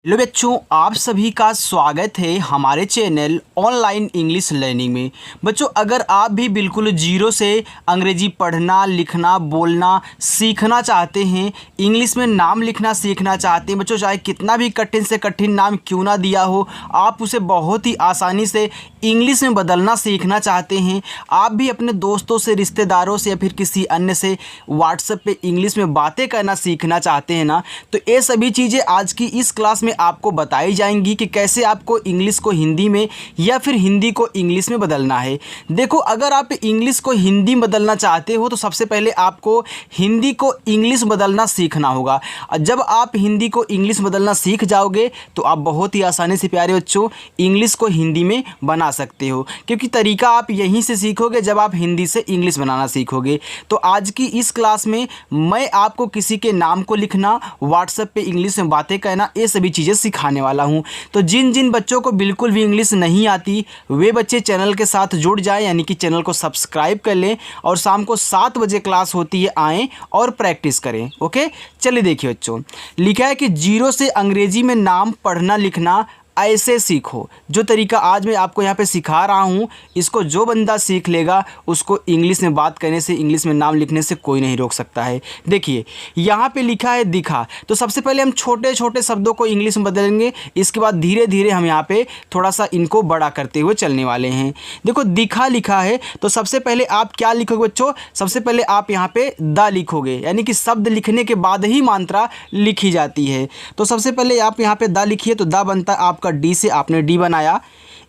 Hello बच्चों, आप सभी का स्वागत है हमारे चैनल ऑनलाइन इंग्लिश लर्निंग में। बच्चों, अगर आप भी बिल्कुल जीरो से अंग्रेजी पढ़ना, लिखना, बोलना सीखना चाहते हैं, इंग्लिश में नाम लिखना सीखना चाहते हैं, बच्चों चाहे कितना भी कठिन से कठिन नाम क्यों ना दिया हो, आप उसे बहुत ही आसानी से इंग्लिश में बदलना सीखना चाहते हैं, आप भी अपने दोस्तों से, रिश्तेदारों से या फिर किसी अन्य से व्हाट्सएप पे इंग्लिश में बातें करना सीखना चाहते हैं ना, तो ये सभी चीज़ें आज की इस क्लास में आपको बताई जाएंगी कि कैसे आपको इंग्लिश को हिंदी में या फिर हिंदी को इंग्लिश में बदलना है। देखो, अगर आप इंग्लिश को हिंदी में बदलना चाहते हो तो सबसे पहले आपको हिंदी को इंग्लिश बदलना सीखना होगा। जब आप हिंदी को इंग्लिश बदलना सीख जाओगे तो आप बहुत ही आसानी से प्यारे बच्चों इंग्लिश को हिंदी में बना सकते हो, क्योंकि तरीका आप यहीं से सीखोगे जब आप हिंदी से इंग्लिश बनाना सीखोगे। तो आज की इस क्लास में मैं आपको किसी के नाम को लिखना, व्हाट्सएप पे इंग्लिश में बातें करना, ये सभी चीज़ें सिखाने वाला हूं। तो जिन जिन बच्चों को बिल्कुल भी इंग्लिश नहीं आती वे बच्चे चैनल के साथ जुड़ जाएं, यानी कि चैनल को सब्सक्राइब कर लें और शाम को 7 बजे क्लास होती है, आएँ और प्रैक्टिस करें। ओके, चलिए देखिए बच्चों, लिखा है कि जीरो से अंग्रेजी में नाम पढ़ना लिखना ऐसे सीखो। जो तरीका आज मैं आपको यहाँ पे सिखा रहा हूँ, इसको जो बंदा सीख लेगा उसको इंग्लिश में बात करने से, इंग्लिश में नाम लिखने से कोई नहीं रोक सकता है। देखिए यहाँ पे लिखा है दिखा, तो सबसे पहले हम छोटे छोटे शब्दों को इंग्लिश में बदलेंगे, इसके बाद धीरे धीरे हम यहाँ पे थोड़ा सा इनको बड़ा करते हुए चलने वाले हैं। देखो दिखा लिखा है, तो सबसे पहले आप क्या लिखोगे बच्चों? सबसे पहले आप यहाँ पे द लिखोगे, यानी कि शब्द लिखने के बाद ही मात्रा लिखी जाती है। तो सबसे पहले आप यहाँ पे द लिखिए, तो द बनता है आपका डी से, आपने डी बनाया।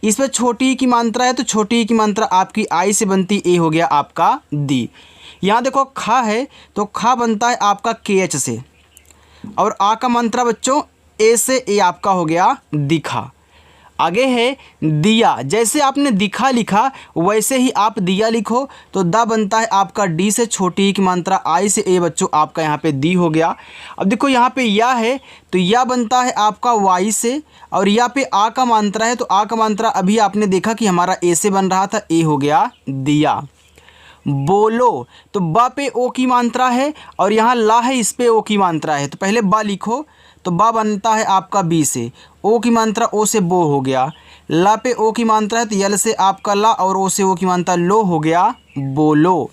इस पर छोटी ई की मात्रा है, तो छोटी ई की मात्रा आपकी आई से बनती, ए हो गया आपका दी। यहाँ देखो खा है, तो खा बनता है आपका के एच से, और आ का मात्रा बच्चों ए से, ए आपका हो गया दिखा। आगे है दिया, जैसे आपने दिखा लिखा वैसे ही आप दिया लिखो, तो द बनता है आपका डी से, छोटी की मात्रा आई से, ए बच्चों आपका यहाँ पे दी हो गया। अब देखो यहाँ पे या है, तो या बनता है आपका वाई से, और या पे आ का मात्रा है, तो आ का मात्रा अभी आपने देखा कि हमारा ए से बन रहा था, ए हो गया दिया। बोलो, तो ब पे ओ की मात्रा है और यहाँ ला है, इस पे ओ की मात्रा है, तो पहले ब लिखो, तो बा बनता है आपका बी से, ओ की मात्रा ओ से बो हो गया। ला पे ओ की मात्रा है, तो यल से आपका ला, और ओ से ओ की मात्रा लो हो गया बोलो।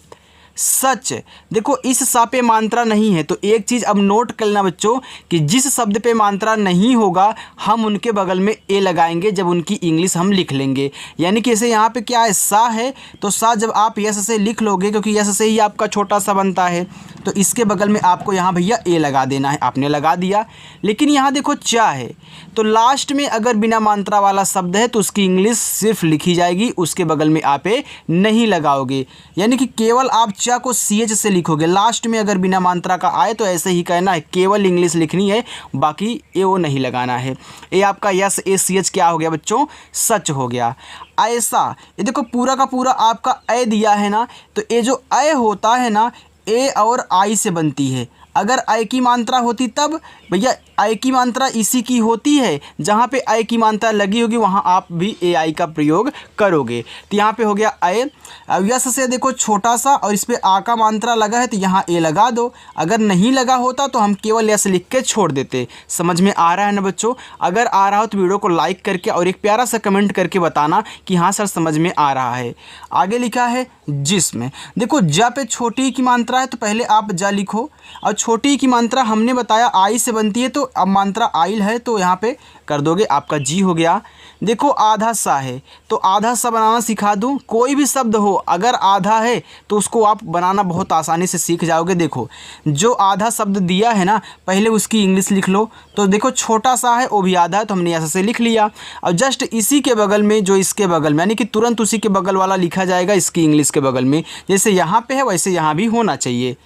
सच, देखो इस सा पे मात्रा नहीं है, तो एक चीज़ अब नोट कर लेना बच्चों कि जिस शब्द पे मात्रा नहीं होगा हम उनके बगल में ए लगाएंगे जब उनकी इंग्लिश हम लिख लेंगे। यानी कि जैसे यहाँ पे क्या है, सा है, तो सा जब आप यस से लिख लोगे, क्योंकि यस से ही आपका छोटा सा बनता है, तो इसके बगल में आपको यहाँ भैया ए लगा देना है, आपने लगा दिया। लेकिन यहाँ देखो चा है, तो लास्ट में अगर बिना मात्रा वाला शब्द है तो उसकी इंग्लिश सिर्फ लिखी जाएगी, उसके बगल में आप ए नहीं लगाओगे, यानी कि केवल आप चा को सी एच से लिखोगे। लास्ट में अगर बिना मात्रा का आए तो ऐसे ही कहना है, केवल इंग्लिश लिखनी है, बाकी ए ओ नहीं लगाना है। ए आपका यस ए सी एच क्या हो गया बच्चों? सच हो गया। ऐसा, ये देखो पूरा का पूरा आपका ए दिया है ना, तो ये जो ए होता है ना, ए और आई से बनती है। अगर आई की मात्रा होती तब भैया, आई की मात्रा इसी की होती है, जहाँ पे आई की मात्रा लगी होगी वहाँ आप भी ए आई का प्रयोग करोगे। तो यहाँ पे हो गया ए। अब यस से देखो छोटा सा, और इस पे आ का मात्रा लगा है तो यहाँ ए लगा दो। अगर नहीं लगा होता तो हम केवल यस लिख के छोड़ देते। समझ में आ रहा है ना बच्चों? अगर आ रहा हो तो वीडियो को लाइक करके और एक प्यारा सा कमेंट करके बताना कि हाँ सर समझ में आ रहा है। आगे लिखा है जिसमें, देखो जा पे छोटी की मात्रा है, तो पहले आप जा लिखो, और छोटी की मात्रा हमने बताया आई से बनती है, तो अब मात्रा आइल है तो यहाँ पे कर दोगे, आपका जी हो गया। देखो आधा सा है, तो आधा सा बनाना सिखा दूँ। कोई भी शब्द हो अगर आधा है तो उसको आप बनाना बहुत आसानी से सीख जाओगे। देखो जो आधा शब्द दिया है ना, पहले उसकी इंग्लिश लिख लो। तो देखो छोटा सा है, वो भी आधा है, तो हमने ऐसे से लिख लिया। और जस्ट इसी के बगल में जो इसके बगल में, यानी कि तुरंत उसी के बगल वाला लिखा जाएगा इसकी इंग्लिश के बगल में। जैसे यहाँ पे है वैसे यहाँ भी होना चाहिए।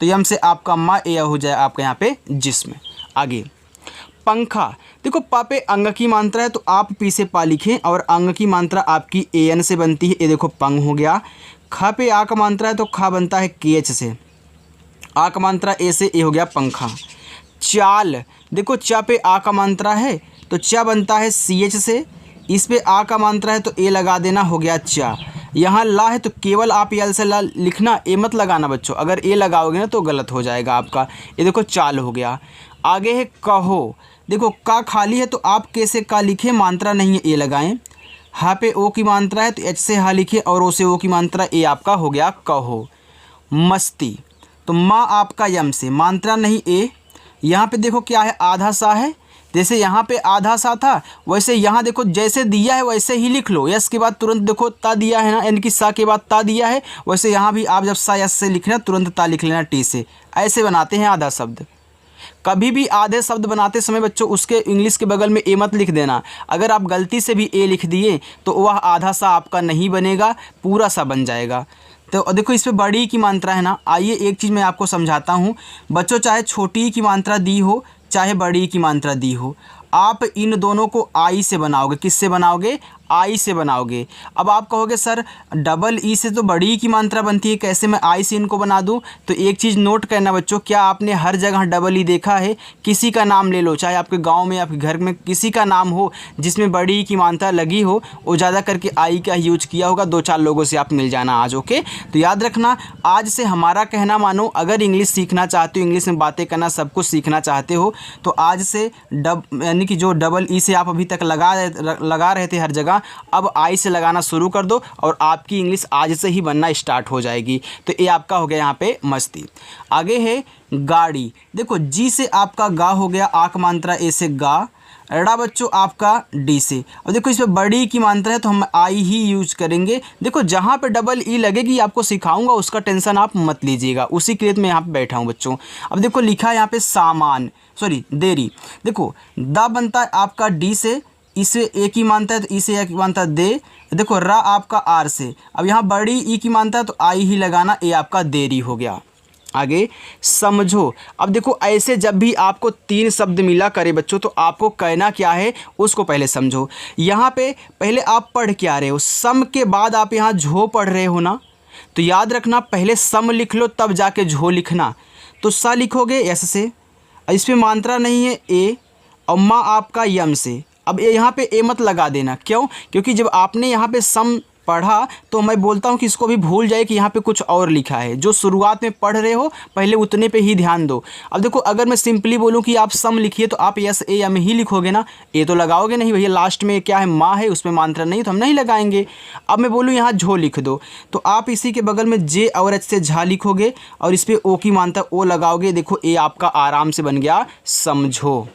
तो यम से आपका मा ए हो जाए आपका यहाँ पे जिसमें। आगे पंखा, देखो पा पे अंग की मात्रा है, तो आप पी से पा लिखें, और अंग की मात्रा आपकी ए एन से बनती है, ये देखो पंग हो गया। खा पे आ का मात्रा है, तो खा बनता है के एच से, आ का मात्रा ए से, ए हो गया पंखा। चाल, देखो चा पे आ का मात्रा है, तो चा बनता है सी एच से, इस पे आ का मात्रा है तो ए लगा देना, हो गया चा। यहाँ ला है तो केवल आप यल से ला लिखना, ए मत लगाना बच्चों, अगर ए लगाओगे ना तो गलत हो जाएगा आपका। ये देखो चाल हो गया। आगे है कहो, देखो का खाली है तो आप कैसे का लिखे, मात्रा नहीं है ए लगाएं। हा पे ओ की मात्रा है तो एच से हा लिखे और ओ से ओ की मात्रा, ए आपका हो गया कहो। मस्ती, तो माँ आपका यम से, मात्रा नहीं ए। यहाँ पे देखो क्या है, आधा सा है, जैसे यहाँ पे आधा सा था वैसे यहाँ देखो जैसे दिया है वैसे ही लिख लो। यस के बाद तुरंत देखो ता दिया है ना, यानी कि सा के बाद ता दिया है, वैसे यहाँ भी आप जब सा यस से लिखना तुरंत ता लिख लेना टी से। ऐसे बनाते हैं आधा शब्द। कभी भी आधे शब्द बनाते समय बच्चों उसके इंग्लिश के बगल में ए मत लिख देना। अगर आप गलती से भी ए लिख दिए तो वह आधा सा आपका नहीं बनेगा, पूरा सा बन जाएगा। तो देखो इस पे बड़ी की मात्रा है ना, आइए एक चीज़ मैं आपको समझाता हूँ बच्चों, चाहे छोटी की मात्रा दी हो चाहे बड़ी की मात्रा दी हो, आप इन दोनों को आई से बनाओगे। किससे बनाओगे? आई से बनाओगे। अब आप कहोगे सर डबल ई से तो बड़ी की मात्रा बनती है, कैसे मैं आई से इनको बना दूं? तो एक चीज़ नोट करना बच्चों, क्या आपने हर जगह डबल ई देखा है? किसी का नाम ले लो, चाहे आपके गांव में आपके घर में किसी का नाम हो जिसमें बड़ी की मात्रा लगी हो, वो ज़्यादा करके आई का यूज किया होगा। 2-4 लोगों से आप मिल जाना आज। ओके, तो याद रखना आज से हमारा कहना मानो, अगर इंग्लिश सीखना चाहते हो, इंग्लिश में बातें करना सब कुछ सीखना चाहते हो, तो आज से यानी कि जो डबल ई से आप अभी तक लगा रहे थे हर जगह, अब आई से लगाना शुरू कर दो और आपकी इंग्लिश आज से ही बनना स्टार्ट हो जाएगी। तो ये आपका हो गया यहाँ पे मस्ती। आगे है गाड़ी। देखो जी से आपका गा हो गया, आक मात्रा ए से गा, रड़ा बच्चों आपका डी से। अब देखो इस पर बड़ी की मात्रा है तो हम आई ही यूज करेंगे। देखो जहाँ पे डबल ई लगेगी आपको सिखाऊंगा, उसका टेंशन आप मत लीजिएगा, उसी के लिए मैं यहाँ पे बैठा हूँ बच्चों। अब देखो लिखा है यहाँ पे सामान, सॉरी देरी। देखो दा बनता है आपका डी से, इसे ए की मानता है तो ई से ए की मानता है दे। देखो रा आपका आर से, अब यहाँ बड़ी ई की मानता है तो आई ही लगाना, ए आपका देरी हो गया। आगे समझो। अब देखो ऐसे जब भी आपको 3 शब्द मिला करे बच्चों तो आपको कहना क्या है उसको पहले समझो। यहाँ पे पहले आप पढ़ के आ रहे हो, सम के बाद आप यहाँ झो पढ़ रहे हो ना, तो याद रखना पहले सम लिख लो तब जाके झो लिखना। तो सा लिखोगे एस से, इस पर मात्रा नहीं है ए, और माँ आपका यम से। अब यहाँ पे ए मत लगा देना, क्यों? क्योंकि जब आपने यहाँ पे सम पढ़ा तो मैं बोलता हूँ कि इसको भी भूल जाए कि यहाँ पे कुछ और लिखा है। जो शुरुआत में पढ़ रहे हो पहले उतने पे ही ध्यान दो। अब देखो अगर मैं सिंपली बोलूँ कि आप सम लिखिए तो आप यस ए एम ही लिखोगे ना, ए तो लगाओगे नहीं भैया, लास्ट में क्या है माँ है, उसमें मात्रा नहीं तो हम नहीं लगाएंगे। अब मैं बोलूँ यहाँ झो लिख दो तो आप इसी के बगल में जे और एच से झा लिखोगे और इस पर ओ की मात्रा ओ लगाओगे। देखो ए आपका आराम से बन गया समझो।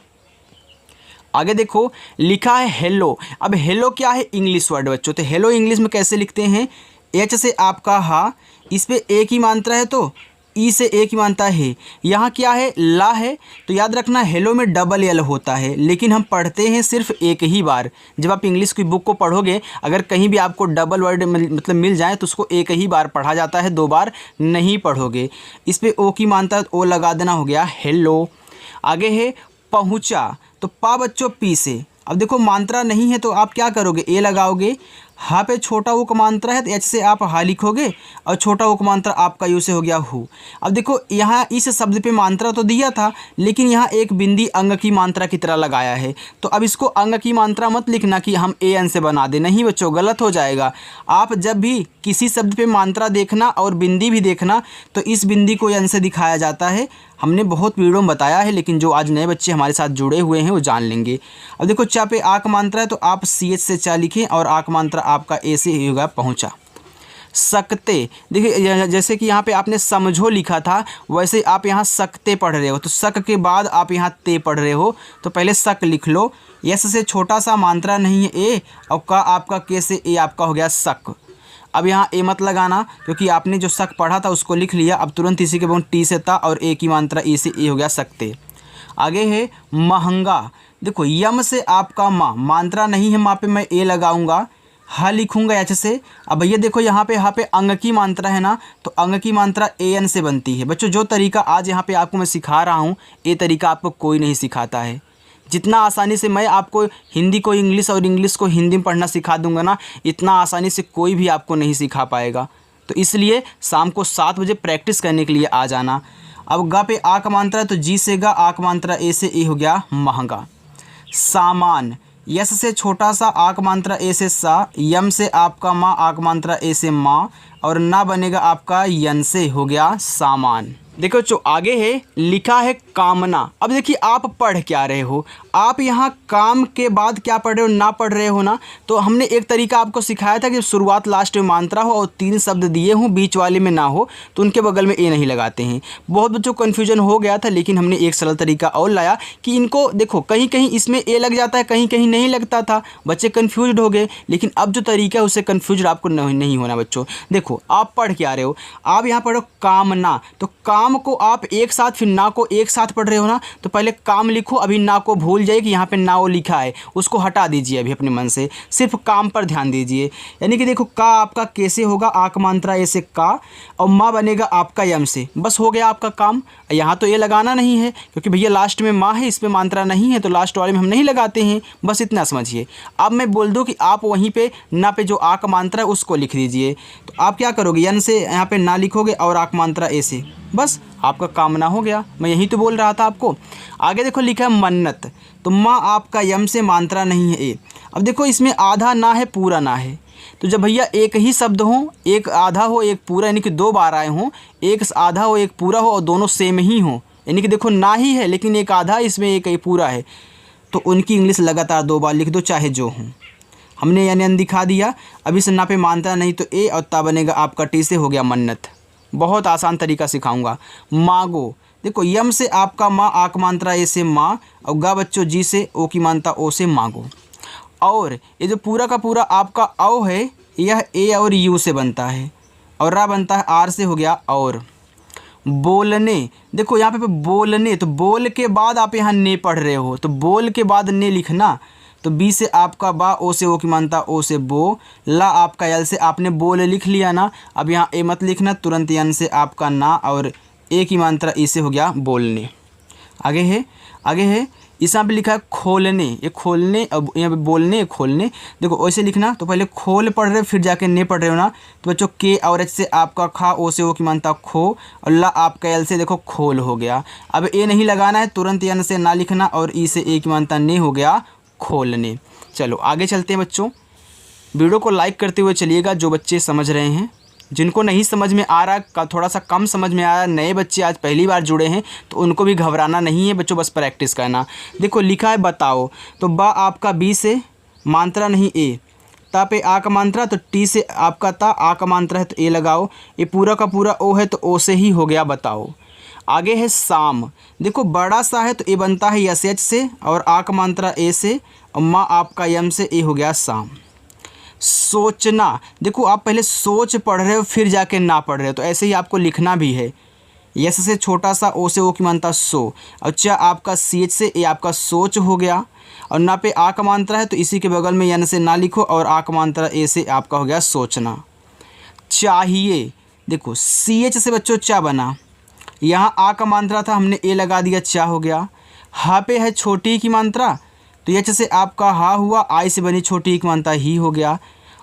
आगे देखो लिखा है हेलो। अब हेलो क्या है? इंग्लिश वर्ड बच्चों। तो हेलो इंग्लिश में कैसे लिखते हैं? एच से आपका हा, इस पे ए की मात्रा है तो ई से ए की मात्रा है, यहाँ क्या है ला है। तो याद रखना हेलो में डबल एल होता है, लेकिन हम पढ़ते हैं सिर्फ एक ही बार। जब आप इंग्लिश की बुक को पढ़ोगे अगर कहीं भी आपको डबल वर्ड मतलब मिल जाए तो उसको एक ही बार पढ़ा जाता है, 2 बार नहीं पढ़ोगे। इस पर ओ की मात्रा ओ लगा देना, हो गया हेलो। आगे है पहुँचा। तो पा बच्चों पी से। अब देखो मात्रा नहीं है तो आप क्या करोगे? ए लगाओगे। हा पे छोटा वो का मात्रा है तो एच से आप हा लिखोगे और छोटा वो का मात्रा आपका यू से हो गया हु। अब देखो यहाँ इस शब्द पे मात्रा तो दिया था लेकिन यहाँ एक बिंदी अंग की मात्रा की तरह लगाया है, तो अब इसको अंग की मात्रा मत लिखना कि हम ए एन से बना दे, नहीं बच्चों गलत हो जाएगा। आप जब भी किसी शब्द पे मात्रा देखना और बिंदी भी देखना तो इस बिंदी को एन से दिखाया जाता है। हमने बहुत वीडियो में बताया है लेकिन जो आज नए बच्चे हमारे साथ जुड़े हुए हैं वो जान लेंगे। अब देखो चा पे आक मात्रा है तो आप सी एच से चा लिखें और आक मात्रा आपका ए से ही होगा पहुँचा। सकते, देखिए जैसे कि यहाँ पे आपने समझो लिखा था वैसे आप यहाँ सकते पढ़ रहे हो, तो सक के बाद आप यहाँ ते पढ़ रहे हो तो पहले सक लिख लो। यस से छोटा सा मात्रा नहीं है ए, और का आपका के से ए आपका हो गया सक। अब यहाँ ए मत लगाना क्योंकि आपने जो सक पढ़ा था उसको लिख लिया। अब तुरंत इसी के बाद टी से था और ए की मात्रा ई से ए हो गया सकते। आगे है महंगा। देखो यम से आपका माँ, मात्रा नहीं है माँ पे मैं ए लगाऊंगा, हा लिखूंगा एच से। अब भैया देखो यहाँ पे पे अंग की मात्रा है ना, तो अंग की मात्रा ए एन से बनती है। बच्चों जो तरीका आज यहाँ पे आपको मैं सिखा रहा हूँ ये तरीका आपको कोई नहीं सिखाता है। जितना आसानी से मैं आपको हिंदी को इंग्लिश और इंग्लिश को हिंदी में पढ़ना सिखा दूंगा ना, इतना आसानी से कोई भी आपको नहीं सिखा पाएगा। तो इसलिए शाम को 7 बजे प्रैक्टिस करने के लिए आ जाना। अब गा पे आ का मात्रा है तो जी से गा, आ का मात्रा ए से ए हो गया महंगा। सामान, यस से छोटा सा आक मात्रा ए से सा, यम से आपका माँ आक मात्रा ए से माँ, और ना बनेगा आपका यन से हो गया सामान। देखो जो आगे है लिखा है कामना। अब देखिए आप पढ़ क्या रहे हो, आप यहाँ काम के बाद क्या पढ़ रहे हो, ना पढ़ रहे हो ना। तो हमने एक तरीका आपको सिखाया था कि शुरुआत लास्ट में मात्रा हो और 3 शब्द दिए हों, बीच वाले में ना हो, तो उनके बगल में ए नहीं लगाते हैं। बहुत बच्चों को कन्फ्यूजन हो गया था, लेकिन हमने एक सरल तरीका और लाया कि इनको देखो कहीं कहीं इसमें ए लग जाता है, कहीं कहीं नहीं लगता था, बच्चे कन्फ्यूज हो गए। लेकिन अब जो तरीका है उससे कन्फ्यूज आपको नहीं होना बच्चों। देखो आप पढ़ क्या रहे हो, आप यहाँ पढ़ो कामना, तो काम को आप एक साथ फिर ना को एक साथ पढ़ रहे हो ना, तो पहले काम लिखो, अभी ना को भूल जाइए कि यहाँ पे ना वो लिखा है, उसको हटा दीजिए अभी अपने मन से, सिर्फ काम पर ध्यान दीजिए। यानी कि देखो का आपका कैसे होगा, आक मात्रा ऐसे का, और माँ बनेगा आपका यम से, बस हो गया आपका काम। यहाँ तो ये लगाना नहीं है क्योंकि भैया लास्ट में माँ है, इस पर मात्रा नहीं है, तो लास्ट वाले में हम नहीं लगाते हैं, बस इतना समझिए। अब मैं बोल दूँ कि आप वहीं पे ना पे जो आक मात्रा है उसको लिख दीजिए, तो आप क्या करोगे, यन से यहाँ पे ना लिखोगे और आक मात्रा ऐसे, बस आपका काम ना हो गया। मैं यही तो बोल रहा था आपको। आगे देखो लिखा है मन्नत, तो माँ आपका यम से मात्रा नहीं है ए। अब देखो इसमें आधा ना है, पूरा ना है, तो जब भैया एक ही शब्द हो, एक आधा हो एक पूरा, यानी कि 2 बार आए हों, एक आधा हो एक पूरा हो और दोनों सेम ही हों, यानी कि देखो ना ही है लेकिन एक आधा इसमें एक पूरा है, तो उनकी इंग्लिश लगातार 2 बार लिख दो चाहे जो हों। हमने यानी अन दिखा दिया। अभी से ना पे मानता नहीं तो ए और ता बनेगा आपका टी से हो गया मन्नत। बहुत आसान तरीका सिखाऊंगा। मांगो, देखो यम से आपका माँ, आक मात्रा ए से माँ, और गा बच्चों जी से ओ की मानता ओ से मांगो। और ये जो पूरा का पूरा आपका औ है, यह ए और यू से बनता है, और रा बनता है आर से, हो गया और। बोलने, देखो यहाँ पे बोलने, तो बोल के बाद आप यहाँ ने पढ़ रहे हो, तो बोल के बाद ने लिखना, तो बी से आपका बा, ओ से ओ की मानता ओ से बो, ला आपका यल से आपने बोल लिख लिया ना। अब यहाँ ए मत लिखना, तुरंत यन से आपका ना, और ए की मात्रा ई से हो गया बोलने। आगे है इस यहाँ पे लिखा है खोलने, ये खोलने, अब यहाँ पे बोलने खोलने, देखो ऐसे लिखना, तो पहले खोल पढ़ रहे हो फिर जाके ने पढ़ रहे हो ना, तो बच्चों के और एच से आपका खा, ओ से ओ की मानता खो, और ला आपका एल से देखो खोल हो गया। अब ए नहीं लगाना है, तुरंत यन से ना लिखना, और ई से ए की मानता ने हो गया खोलने। चलो आगे चलते हैं बच्चों। वीडियो को लाइक करते हुए चलिएगा जो बच्चे समझ रहे हैं। जिनको नहीं समझ में आ रहा, थोड़ा सा कम समझ में आ रहा, नए बच्चे आज पहली बार जुड़े हैं, तो उनको भी घबराना नहीं है बच्चों, बस प्रैक्टिस करना। देखो लिखा है बताओ, तो बा आपका बी से मात्रा नहीं ए, ता पे आ का मात्रा, तो टी से आपका ता, आ का मात्रा है तो ए लगाओ, ये पूरा का पूरा ओ है तो ओ से ही हो गया बताओ। आगे है शाम, देखो बड़ा सा है तो ए बनता है यस एच से, और आ का मात्रा ए से, और माँ आपका यम से, ए हो गया शाम। सोचना, देखो आप पहले सोच पढ़ रहे हो फिर जाके ना पढ़ रहे हो, तो ऐसे ही आपको लिखना भी है। यस से छोटा सा, ओ से ओ की मानता सो, और चा आपका सी एच से, ए आपका सोच हो गया, और ना पे आ का मात्रा है तो इसी के बगल में यन से ना लिखो, और आ का मात्रा ए से आपका हो गया सोचना। चाहिए, देखो सी एच से बच्चों चा बना, यहाँ आ का मात्रा था हमने ए लगा दिया, चा हो गया। हा पे है छोटी की मात्रा, तो एच से आपका हा हुआ, आई से बनी छोटी की मात्रा ही हो गया,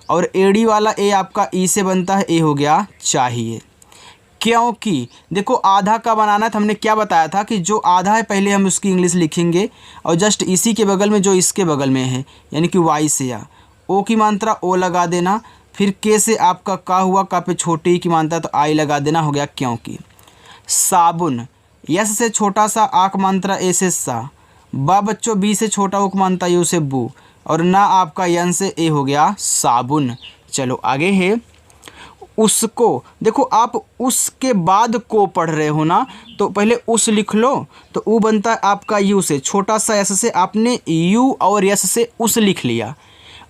और एड़ी वाला ए आपका ई से बनता है, ए हो गया चाहिए। क्योंकि देखो आधा का बनाना था, हमने क्या बताया था कि जो आधा है पहले हम उसकी इंग्लिश लिखेंगे, और जस्ट इसी के बगल में जो इसके बगल में है यानी कि वाई से या ओ की मात्रा ओ लगा देना, फिर के से आपका का हुआ, का पे छोटी की मात्रा तो आई लगा देना, हो गया क्योंकि। साबुन, यस से छोटा सा आक मात्रा ए से सा, बा बच्चों बी से छोटा उक मानता यू से बू, और ना आपका यन से ए हो गया साबुन। चलो आगे है उसको, देखो आप उसके बाद को पढ़ रहे हो ना, तो पहले उस लिख लो, तो ऊ बनता है आपका यू से, छोटा सा यस से आपने यू और यस से उस लिख लिया।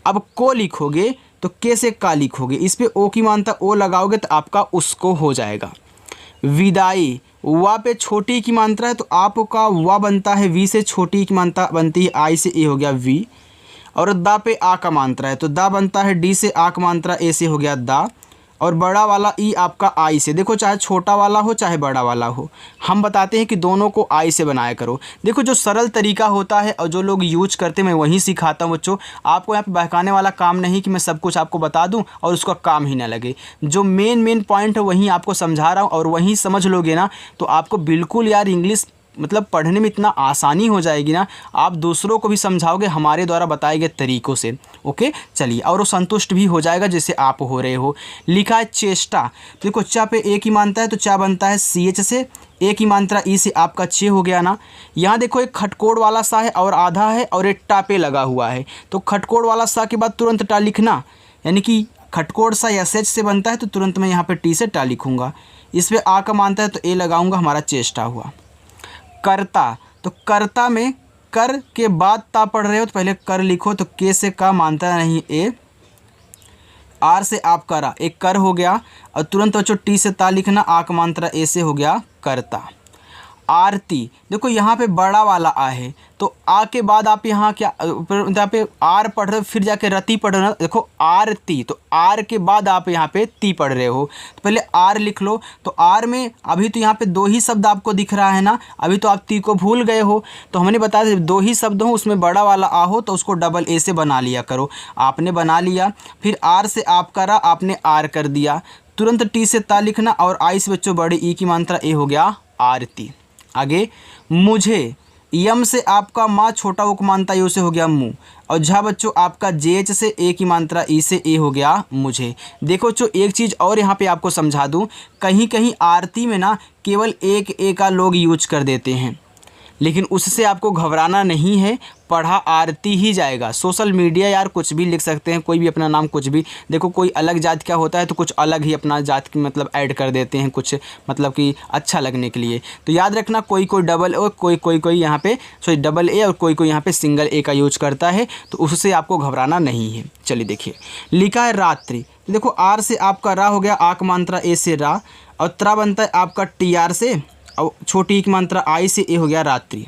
अब को लिखोगे तो के से का लिखोगे, इस पे ओ की मानता ओ लगाओगे तो आपका उसको हो जाएगा। विदाई, वा पे छोटी की मात्रा है तो आपका वा बनता है वी से, छोटी की मात्रा बनती है आई से, ए हो गया वी, और दा पे आ का मात्रा है तो दा बनता है डी से, आ का मात्रा ए से, हो गया दा, और बड़ा वाला ई आपका आई से। देखो चाहे छोटा वाला हो चाहे बड़ा वाला हो, हम बताते हैं कि दोनों को आई से बनाया करो। देखो जो सरल तरीका होता है और जो लोग यूज करते हैं मैं वहीं सिखाता हूँ बच्चों। आपको यहाँ पे बहकाने वाला काम नहीं कि मैं सब कुछ आपको बता दूँ और उसका काम ही ना लगे। जो मेन पॉइंट है वहीं आपको समझा रहा हूँ, और वहीं समझ लोगे ना तो आपको बिल्कुल यार इंग्लिश मतलब पढ़ने में इतना आसानी हो जाएगी ना, आप दूसरों को भी समझाओगे हमारे द्वारा बताए गए तरीक़ों से। ओके चलिए, और वो संतुष्ट भी हो जाएगा जैसे आप हो रहे हो। लिखा है चेष्टा, तो देखो चा पे एक ही मानता है तो चा बनता है CH से, एक ही मात्रा ई से आपका चे हो गया ना। यहाँ देखो एक खटकोड़ वाला सा है और आधा है और एक टा पे लगा हुआ है, तो खटकोड़ वाला सा के बाद तुरंत टा लिखना, यानी कि खटकोड़ सा SH से बनता है तो तुरंत मैं यहाँ पे टी से टा लिखूँगा। इस पे आ का मानता है तो ए लगाऊंगा, हमारा चेष्टा हुआ। कर्ता, तो कर्ता में कर के बाद ता पढ़ रहे हो तो पहले कर लिखो, तो के से का मानता नहीं ए, आर से आप करा, एक कर हो गया, और तुरंत बच्चों टी से ता लिखना, आ का मात्रा ए से हो गया करता। आरती, देखो यहाँ पे बड़ा वाला आ है तो आ के बाद आप यहाँ क्या यहाँ पे आर पढ़ रहे हो, फिर जाके रति पढ़ रहे हो, देखो आरती, तो आर के बाद आप यहाँ पे ती पढ़ रहे हो तो पहले आर लिख लो। तो आर में अभी तो यहाँ पे दो ही शब्द आपको दिख रहा है ना, अभी तो आप ती को भूल गए हो, तो हमने बताया दो ही शब्द हो उसमें बड़ा वाला आ हो तो उसको डबल ए से बना लिया करो। आपने बना लिया, फिर आर से आप करा, आपने आर कर दिया, तुरंत टी से ता लिखना, और आई से बच्चों बड़े ई की मात्रा ए हो गया आरती। आगे मुझे, यम से आपका माँ छोटा उपमानता यू से हो गया मुँह, और झा बच्चों आपका जेच से ए की मात्रा ई से ए हो गया मुझे। देखो बच्चों एक चीज़ और यहाँ पे आपको समझा दूँ, कहीं कहीं आरती में ना केवल एक ए का लोग यूज कर देते हैं, लेकिन उससे आपको घबराना नहीं है, पढ़ा आरती ही जाएगा। सोशल मीडिया यार कुछ भी लिख सकते हैं, कोई भी अपना नाम कुछ भी, देखो कोई अलग जात का होता है तो कुछ अलग ही अपना जात की मतलब ऐड कर देते हैं, कुछ मतलब कि अच्छा लगने के लिए। तो याद रखना कोई कोई डबल ओ, कोई यहाँ पे सॉरी डबल ए और कोई यहाँ पे सिंगल ए का यूज करता है, तो उससे आपको घबराना नहीं है। चलिए देखिए, लिखा है रात्रि, तो देखो आर से आपका रा हो गया, आक मात्रा ए से रा, और त्रा बनता है आपका टी आर से, और छोटी की मात्रा आई से ए हो गया रात्रि।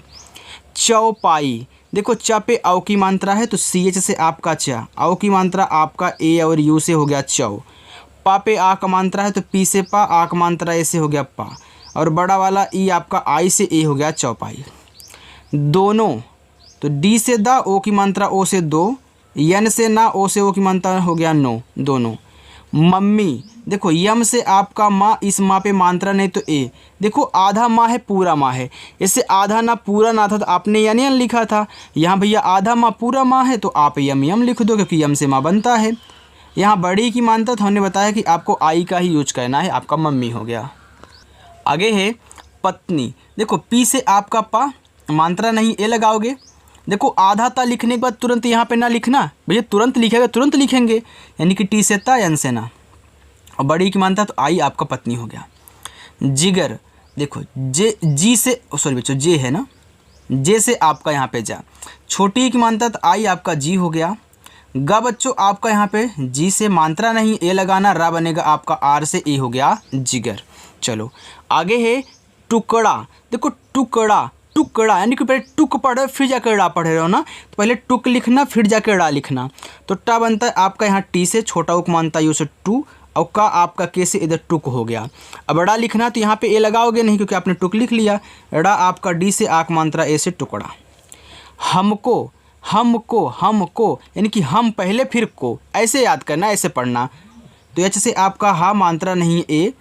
चौपाई, देखो च पे औ की मात्रा है तो CH से आपका चा, औ की मात्रा आपका ए और यू से हो गया चौ। पा पे आ का मात्रा है तो पी से पा, आ का मात्रा ए से हो गया पा, और बड़ा वाला ई आपका आई से ए हो गया चौपाई। दोनों, तो डी से दा, ओ की मात्रा ओ से दो, यन से ना, ओ से ओ की मात्रा हो गया नो, दोनों। मम्मी, देखो यम से आपका माँ, इस माँ पे मात्रा नहीं तो ए, देखो आधा माँ है पूरा माँ है, इससे आधा ना पूरा ना था तो आपने यन यन लिखा था, यहाँ भैया आधा माँ पूरा माँ है तो आप यम यम लिख दो क्योंकि यम से माँ बनता है। यहाँ बड़ी की मात्रा तो हमने बताया कि आपको आई का ही यूज करना है, आपका मम्मी हो गया। आगे है पत्नी, देखो पी से आपका पा, मात्रा नहीं ए लगाओगे, देखो आधा ता लिखने के बाद तुरंत यहाँ पे ना लिखना, भैया तुरंत लिखेगा तुरंत लिखेंगे, यानी कि टी से ता यन से ना, और बड़ी की मानता तो आई आपका पत्नी हो गया। जिगर, देखो जे जी से सॉरी बच्चों जे है ना, जे से आपका यहाँ पे जा, छोटी की मानता तो आई आपका जी हो गया। गा बच्चों आपका यहाँ पे जी से मात्रा नहीं ए लगाना, रा बनेगा आपका आर से ए हो गया जिगर। चलो आगे है टुकड़ा, देखो टुकड़ा, टुकड़ा यानी कि पहले टुक पढ़े फिर जाकर ड़ा पढ़े रहो ना, तो पहले टुक लिखना फिर जाकर ड़ा लिखना, तो टा बनता है आपका यहाँ टी से, छोटा उक मानता यू से टू, और का आपका के से इधर टुक हो गया। अब ड़ा लिखना तो यहाँ पे ए लगाओगे नहीं क्योंकि आपने टुक लिख लिया, ड़ा आपका डी से आक मात्रा ए से टुकड़ा। हमको, हमको, हमको यानी कि हम पहले फिर को, ऐसे याद करना, ऐसे पढ़ना। तो एच से आपका हा मात्रा नहीं ए,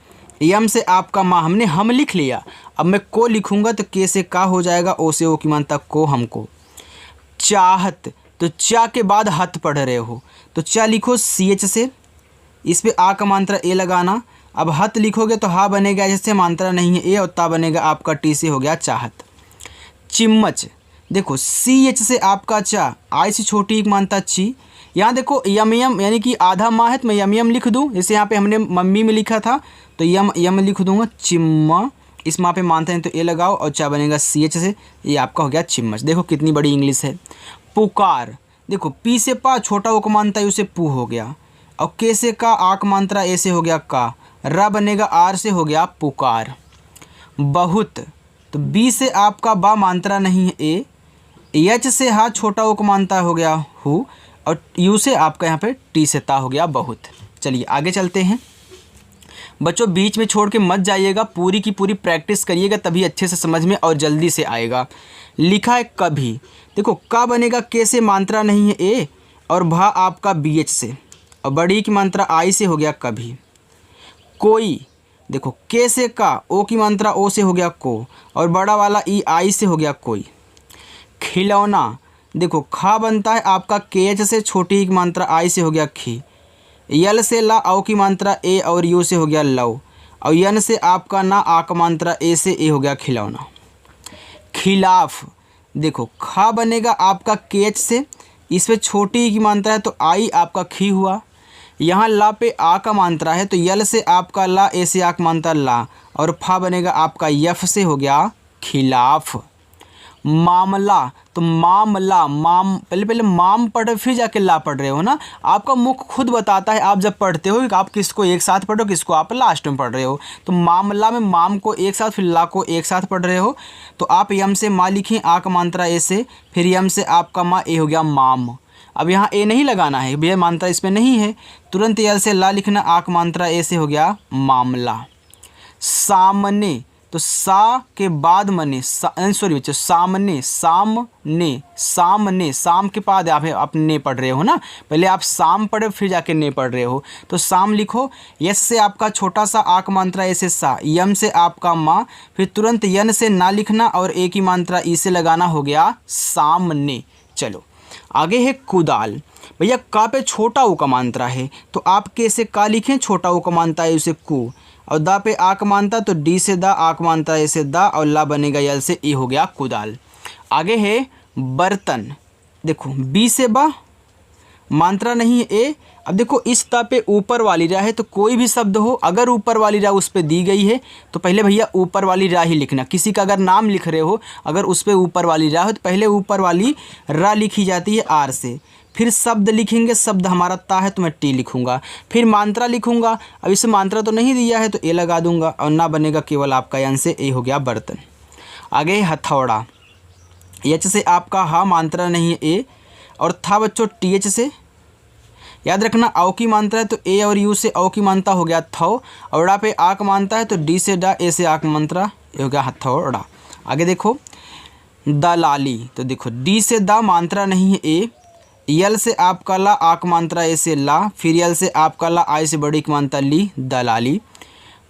यम से आपका माँ, हमने हम लिख लिया, अब मैं को लिखूंगा तो के से का हो जाएगा, ओ से ओ की मात्रा को, हमको। चाहत, तो चा के बाद हत पढ़ रहे हो तो चा लिखो CH से, इस पे आ का मात्रा ए लगाना, अब हत लिखोगे तो हा बनेगा जैसे मात्रा नहीं है ए, और ता बनेगा आपका टी से हो गया चाहत। चिम्मच, देखो CH से आपका चा, आई से छोटी एक मानता ची, यहाँ देखो यम यम यानी कि आधा माँ है तो मैं यम यम लिख दूँ, जैसे यहाँ पे हमने मम्मी में लिखा था तो यम यम लिख दूँगा। चिम्मा, इस माँ पे मानते हैं तो ए लगाओ, और चा बनेगा CH से, ये आपका हो गया चिम्मच। देखो कितनी बड़ी इंग्लिश है। पुकार, देखो पी से पा, छोटा उक मानता है उसे पू हो गया, और के से का, आक मात्रा ए से हो गया का, रा बनेगा आर से हो गया पुकार। बहुत, तो बी से आपका बा मात्रा नहीं है ए, एच से हा, छोटा उक मानता हो गया हु, और यू से आपका यहाँ पे टी से ता हो गया बहुत। चलिए आगे चलते हैं बच्चों, बीच में छोड़ के मत जाइएगा, पूरी की पूरी प्रैक्टिस करिएगा तभी अच्छे से समझ में और जल्दी से आएगा। लिखा है कभी, देखो का बनेगा के से मात्रा नहीं है ए, और भा आपका BH से, और बड़ी की मात्रा आई से हो गया कभी। कोई, देखो के से का, ओ की मात्रा ओ से हो गया को, और बड़ा वाला ई आई से हो गया कोई। खिलौना, देखो खा बनता है आपका के एच से, छोटी ई की मात्रा आई से हो गया खी। यल से ला, औ की मात्रा ए और यू से हो गया लव, और यन से आपका ना, आ का मात्रा ए से ए हो गया खिलौना। खिलाफ, देखो खा बनेगा आपका के एच से, इस पे छोटी ई की मात्रा है तो आई आपका खी हुआ। यहाँ ला पे आ का मात्रा है तो यल से आपका ला, ए से आ का मात्रा ला, और फा बनेगा आपका यफ से हो गया खिलाफ। मामला, तो मामला, माम पहले माम पढ़ रहे फिर जाके ला पढ़ रहे हो ना, आपका मुख खुद बताता है आप जब पढ़ते हो कि आप किसको एक साथ पढ़ो, किसको आप लास्ट में पढ़ रहे हो। तो मामला में माम को एक साथ फिर ला को एक साथ पढ़ रहे हो, तो आप यम से मा लिखें, आ का मात्रा ए से, फिर यम से आपका मा, ए हो गया माम। अब यहाँ ए नहीं लगाना है भैया, मात्रा इसमें नहीं है, तुरंत यल से ला लिखना, आ का मात्रा ए से हो गया मामला। सामने, तो सा के बाद मने, सॉरी बच्चों, सामने, सामने, सामने, शाम के बाद आप ने पढ़ रहे हो ना, पहले आप शाम पढ़े फिर जाके ने पढ़ रहे हो, तो शाम लिखो। यस से आपका छोटा सा आ का मात्रा ए से सा, यम से आपका माँ, फिर तुरंत यन से ना लिखना और ए की मात्रा ई से लगाना, हो गया सामने। चलो आगे है कुदाल। भैया का पे छोटा ऊ का मात्रा है तो आप के से का लिखें, छोटा ऊ का मात्रा है उसे कु, और दा पे आ का मानता तो डी से दा, आ का मानता ए से दा, और ला बनेगा यल से ए, हो गया कुदाल। आगे है बर्तन। देखो बी से बा, मात्रा नहीं है ए। अब देखो इस ता पे ऊपर वाली रा है, तो कोई भी शब्द हो अगर ऊपर वाली रा उस पर दी गई है तो पहले भैया ऊपर वाली रा ही लिखना। किसी का अगर नाम लिख रहे हो अगर उस पर ऊपर वाली रा हो तो पहले ऊपर वाली रा लिखी जाती है आर से, फिर शब्द लिखेंगे, शब्द हमारा ता है तो मैं टी लिखूंगा, फिर मात्रा लिखूंगा। अब इसे मात्रा तो नहीं दिया है तो ए लगा दूंगा, और ना बनेगा केवल आपका यन से ए, हो गया बर्तन। आगे हथौड़ा। एच से आपका हा, मात्रा नहीं है ए, और था बच्चों टी एच से। याद रखना औ की मात्रा है तो ए और यू से औ की मात्रा हो गया थौ, और डा पे आ का मात्रा है तो डी से डा, ए से आ का मात्रा, ये हो गया हथौड़ा। आगे देखो दलाली। तो देखो डी से दा, मात्रा नहीं है ए, यल से आपका ला, आ का मात्रा ए से ला, फिर यल से आपका ला, आई से बड़ी की मात्रा ली, दलाली।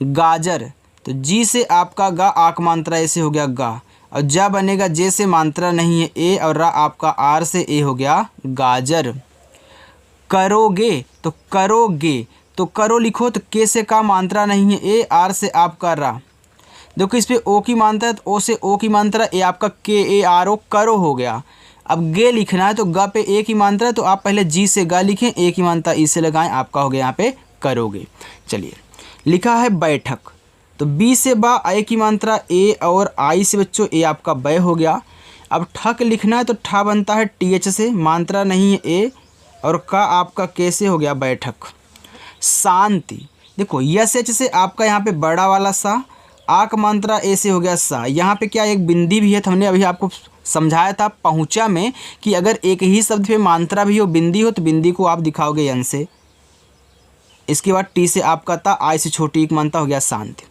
गाजर। तो जी से आपका गा, आ का मात्रा ए से हो गया गा, और जा बनेगा जे से मात्रा नहीं है ए, और रा आपका आर से ए, हो गया गाजर। करोगे। तो करोगे, तो करो लिखो, तो के से का मात्रा नहीं है ए, आर से आपका रा। देखो इस पे ओ की मात्रा है तो ओ से ओ की मात्रा, ए आपका के ए आर ओ, करो हो गया। अब गे लिखना है तो ग पे ए की मात्रा है तो आप पहले जी से गा लिखें, ए की मात्रा ई से लगाएं, आपका हो गया यहाँ पे करोगे। चलिए लिखा है बैठक। तो बी से बा, ए की मात्रा ए, और आई से बच्चों ए आपका बै हो गया। अब ठक लिखना है तो ठा बनता है टी एच से, मात्रा नहीं है ए, और का आपका कैसे हो गया बैठक। शांति। देखो यस एच से आपका यहाँ पे बड़ा वाला सा, आ का मात्रा ए से हो गया सा। यहाँ पे क्या एक बिंदी भी है, तो हमने अभी आपको समझाया था पहुँचा में कि अगर एक ही शब्द पे मात्रा भी हो, बिंदी हो, तो बिंदी को आप दिखाओगे यन से। इसके बाद टी से आपका ता, आई से छोटी एक मात्रा, हो गया शांति।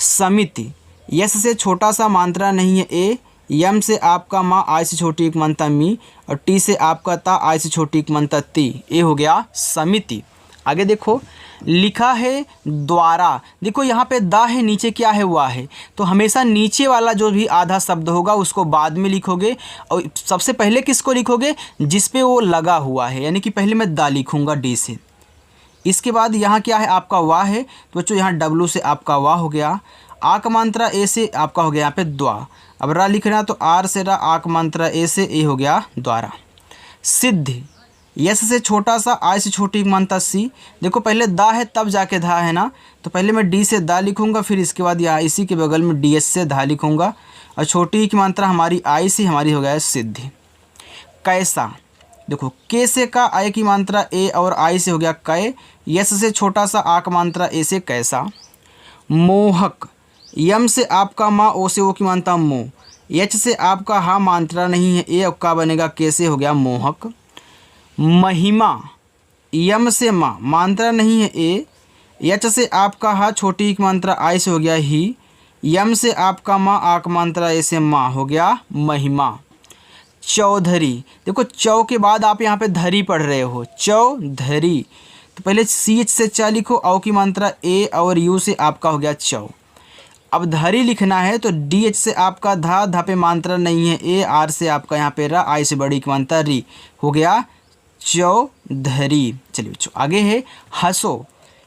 समिति। यस से छोटा सा, मात्रा नहीं है ए, यम से आपका माँ, आई से छोटी एक मात्रा मी, और टी से आपका ता, आई से छोटी एक मात्रा ती, ए हो गया समिति। आगे देखो लिखा है द्वारा। देखो यहाँ पे दा है, नीचे क्या है वाह है, तो हमेशा नीचे वाला जो भी आधा शब्द होगा उसको बाद में लिखोगे, और सबसे पहले किसको लिखोगे, जिस पे वो लगा हुआ है, यानी कि पहले मैं दा लिखूँगा डी से। इसके बाद यहाँ क्या है आपका वाह है, तो बच्चों यहाँ डब्लू से आपका वाह हो गया। आ का मात्रा ए से आपका हो गया यहाँ पे द्वा। अब रा लिखना तो आर से रा, आ का मात्रा ए से ए, हो गया द्वारा। सिद्धि। यस से छोटा सा, आई से छोटी मात्रा सी। देखो पहले दा है तब जाके धा है ना, तो पहले मैं डी से दा लिखूंगा, फिर इसके बाद यहाँ इसी के बगल में डी एस से धा लिखूंगा, और छोटी की मात्रा हमारी आई से, हमारी हो गया है सिद्धि। कैसा। देखो के से का, आई की मात्रा ए, और आई से हो गया कै। यस से छोटा सा, आ का मात्रा ए से कैसा। मोहक। यम से आपका माँ, ओ से ओ की मात्रा मो, एच से आपका हा, मात्रा नहीं है ए, और का बनेगा के से, हो गया मोहक। महिमा। यम से माँ, मात्रा नहीं है ए, एच से आपका हा, छोटी एक मात्रा आई से हो गया ही, यम से आपका माँ, आ का मात्रा ए से माँ, हो गया महिमा। चौधरी। देखो चौ के बाद आप यहाँ पे धरी पढ़ रहे हो, चौधरी। तो पहले सी एच से चा लिखो, औ की मात्रा ए और यू से आपका हो गया चौ। अब धरी लिखना है तो डी एच से आपका धा पे मात्रा नहीं है ए, आर से आपका यहाँ पे रा, आई से बड़ी की मात्रा री, हो गया चौधरी। चलिए बच्चों आगे है हंसो,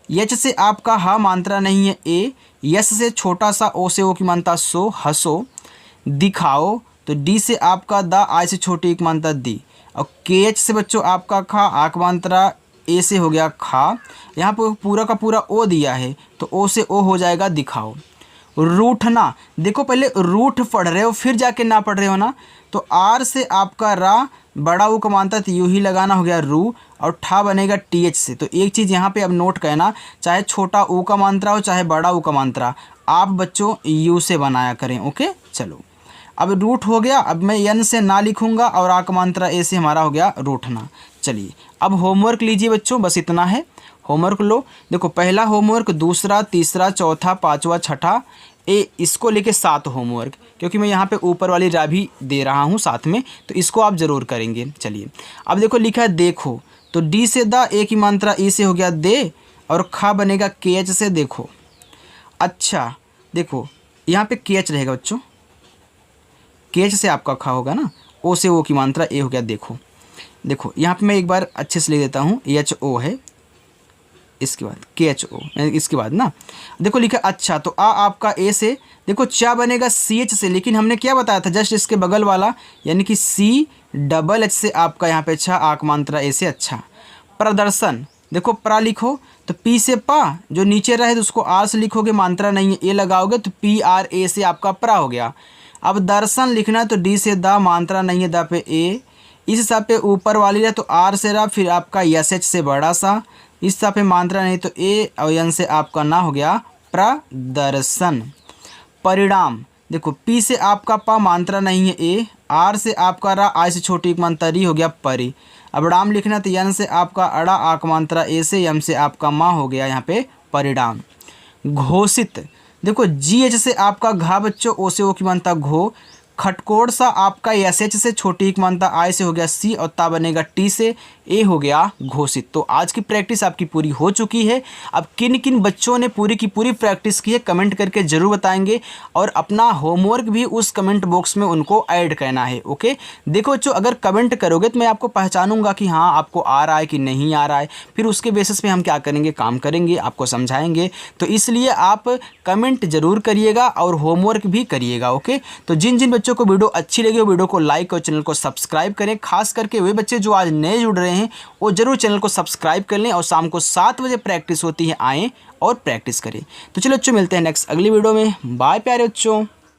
यच से आपका हा मात्रा नहीं है ए, यस से छोटा सा ओ से ओ की मात्रा सो, हंसो। दिखाओ तो डी से आपका दा, आई से छोटी एक मात्रा दी, और के एच से बच्चों आपका खा, आक मात्रा ए से हो गया खा, यहाँ पर पूरा का पूरा ओ दिया है तो ओ से ओ हो जाएगा दिखाओ। रूठना, देखो पहले रूठ पढ़ रहे हो फिर जाके ना पढ़ रहे हो ना, तो आर से आपका रा, बड़ा ऊ का मात्रा तो यूँ ही लगाना, हो गया रू, और ठा बनेगा टी एच से। तो एक चीज़ यहाँ पे अब नोट करना, चाहे छोटा ऊ का मात्रा हो चाहे बड़ा ऊ का मात्रा, आप बच्चों यू से बनाया करें। ओके चलो, अब रूठ हो गया। अब मैं एन से ना लिखूंगा और आ का मात्रा ए से हमारा हो गया रूठना। चलिए अब होमवर्क लीजिए बच्चों, बस इतना है। होमवर्क लो, देखो पहला होमवर्क, दूसरा, तीसरा, चौथा, पांचवा, छठा, इसको लेके 7 होमवर्क, क्योंकि मैं यहाँ पे ऊपर वाली रा भी दे रहा हूँ साथ में, तो इसको आप ज़रूर करेंगे। चलिए अब देखो लिखा है देखो, तो डी से दा, ए की मात्रा ई से हो गया दे, और खा बनेगा के एच से देखो। अच्छा देखो यहाँ पे के एच रहेगा बच्चों, के एच से आपका खा होगा ना, ओ से ओ की मात्रा ए हो गया देखो। देखो यहाँ पे मैं एक बार अच्छे से लिख देता हूँ, एच ओ है, इसके बाद के एच ओ, इसके बाद ना देखो लिखा अच्छा, तो आ आपका ए से, देखो चा बनेगा सी एच से, लेकिन हमने क्या बताया था जस्ट इसके बगल वाला, यानी कि सी डबल एच से आपका यहाँ पे अच्छा, आक मात्रा ए से अच्छा। प्रदर्शन, देखो प्रा लिखो तो पी से पा, जो नीचे रहे तो उसको आर से लिखोगे, मात्रा नहीं है ए लगाओगे तो पी आर ए से आपका प्रा हो गया। अब दर्शन लिखना है तो डी से दा, मात्रा नहीं है दा पे ए, इस हिसाब पे ऊपर वाली है तो आर से रा, फिर आपका एस एच से बड़ा सा, इस हिसाब पे मात्रा नहीं तो ए, और एन से आपका ना, हो गया प्रदर्शन। परिणाम, देखो पी से आपका पा, मात्रा नहीं है ए, आर से आपका रा, आई से छोटी एक मात्रा री, हो गया परी। अब राम लिखना तो एन से आपका अड़ा, आक मात्रा ए से, एम से आपका माँ, हो गया यहाँ पे परिणाम। घोषित, देखो जी एच से आपका घा बच्चों, ओ से ओ की मात्रा घो, खटकोड़ सा आपका एस एच से छोटी एक मात्रा आई से हो गया सी, और ता बनेगा टी से, ए हो गया घोषित। तो आज की प्रैक्टिस आपकी पूरी हो चुकी है। अब किन किन बच्चों ने पूरी की पूरी प्रैक्टिस की है कमेंट करके ज़रूर बताएंगे, और अपना होमवर्क भी उस कमेंट बॉक्स में उनको ऐड करना है। ओके देखो बच्चों, अगर कमेंट करोगे तो मैं आपको पहचानूंगा कि हाँ आपको आ रहा है कि नहीं आ रहा है, फिर उसके बेसिस पे हम क्या करेंगे, काम करेंगे, आपको समझाएंगे। तो इसलिए आप कमेंट ज़रूर करिएगा और होमवर्क भी करिएगा। ओके, तो जिन जिन बच्चों को वीडियो अच्छी लगी हो वीडियो को लाइक और चैनल को सब्सक्राइब करें। खास करके वे बच्चे जो आज नए जुड़ रहे हैं वो जरूर चैनल को सब्सक्राइब कर लें, और शाम को 7 बजे प्रैक्टिस होती है, आएँ और प्रैक्टिस करें। तो चलो बच्चों मिलते हैं नेक्स्ट अगली वीडियो में। बाय प्यारे बच्चों।